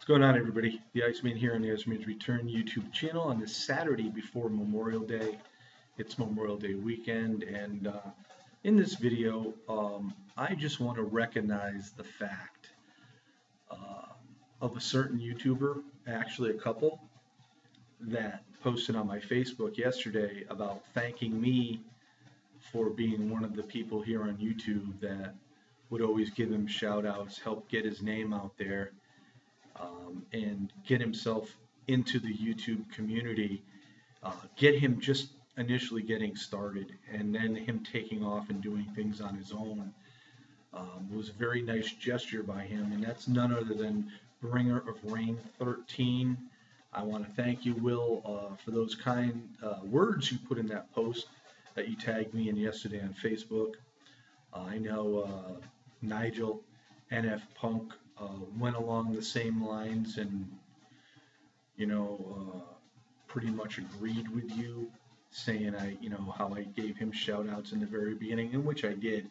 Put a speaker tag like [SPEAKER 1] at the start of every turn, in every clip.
[SPEAKER 1] What's going on, everybody? The Iceman here on the Iceman's Return YouTube channel on this Saturday before Memorial Day. It's Memorial Day weekend, and in this video, I just want to recognize the fact uh, of a certain YouTuber, actually a couple, that posted on my Facebook yesterday about thanking me for being one of the people here on YouTube that would always give him shout outs, help get his name out there, and get himself into the YouTube community, get him just initially getting started, and then him taking off and doing things on his own. Was a very nice gesture by him, and that's none other than BRINGEROFRAIN13. I want to thank you, Will, for those kind words you put in that post that you tagged me in yesterday on Facebook. I know Nigel, NF Punk, went along the same lines and, pretty much agreed with you, saying how I gave him shout outs in the very beginning, in which I did.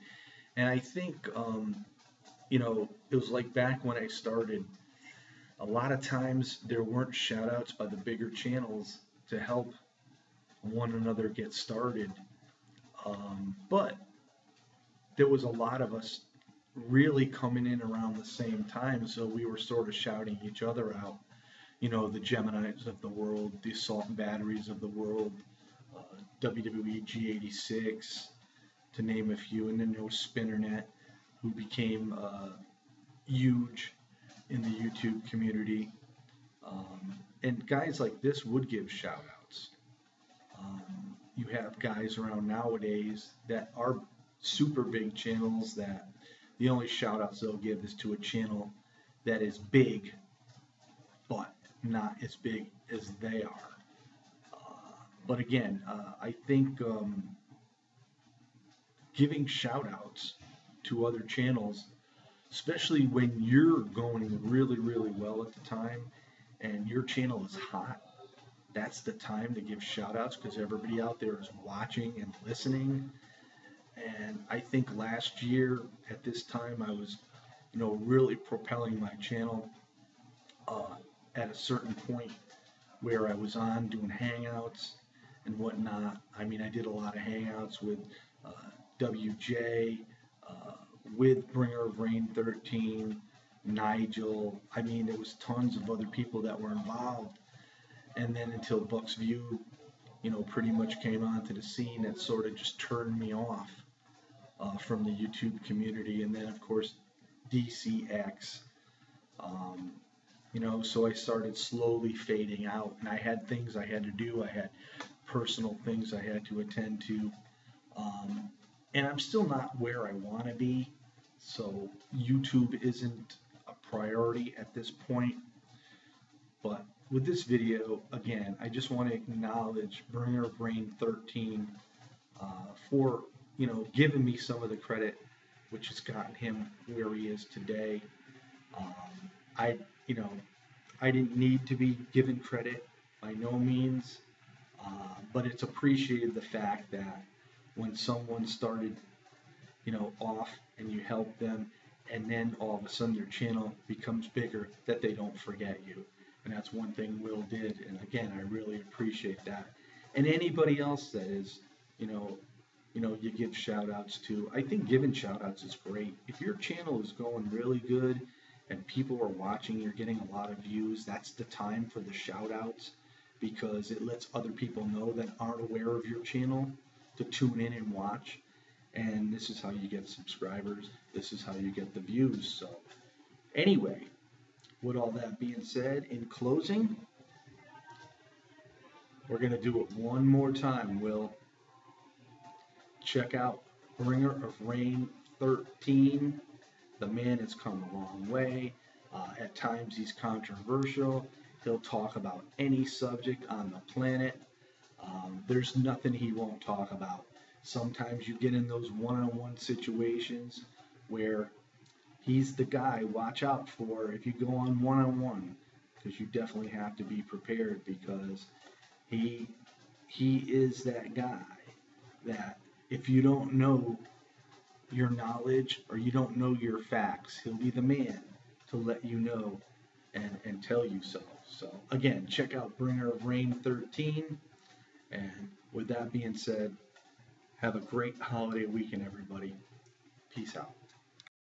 [SPEAKER 1] And I think, it was like back when I started, a lot of times there weren't shout outs by the bigger channels to help one another get started. But there was a lot of us really coming in around the same time, so we were sort of shouting each other out. The Geminis of the world, the Assault and Batteries of the world, WWE G86, to name a few, and then there was Spinnernet, who became huge in the YouTube community. And guys like this would give shout outs. You have guys around nowadays that are super big channels that the only shout outs they'll give is to a channel that is big, but not as big as they are. But again, I think giving shout outs to other channels, especially when you're going really, really well at the time and your channel is hot, that's the time to give shout outs because everybody out there is watching and listening. And I think last year at this time I was, really propelling my channel at a certain point where I was on doing hangouts and whatnot. I mean, I did a lot of hangouts with WJ, with Bringer of Rain 13, Nigel. I mean, there was tons of other people that were involved. And then until Bucks View, pretty much came onto the scene, that sort of just turned me off from the YouTube community. And then, of course, DCX. So I started slowly fading out, and I had things I had to do. I had personal things I had to attend to. And I'm still not where I want to be. So YouTube isn't a priority at this point. But with this video, again, I just want to acknowledge Bringer of Rain 13 for, giving me some of the credit, which has gotten him where he is today. I didn't need to be given credit by no means, but it's appreciated the fact that when someone started, off and you help them, and then all of a sudden their channel becomes bigger, that they don't forget you. And that's one thing Will did, and again, I really appreciate that. And anybody else that is, you give shout outs to, I think giving shout outs is great. If your channel is going really good and people are watching, you're getting a lot of views, that's the time for the shout outs, because it lets other people know that aren't aware of your channel to tune in and watch. And this is how you get subscribers. This is how you get the views. So anyway, with all that being said, in closing, we're going to do it one more time, Will. Check out Bringer of Rain 13. The man has come a long way. At times he's controversial. He'll talk about any subject on the planet. There's nothing he won't talk about. Sometimes you get in those one-on-one situations where he's the guy watch out for if you go on one-on-one, because you definitely have to be prepared, because he is that guy that if you don't know your knowledge or you don't know your facts, he'll be the man to let you know and tell you so. So again, check out Bringer of Rain 13. And with that being said, have a great holiday weekend, everybody. Peace out.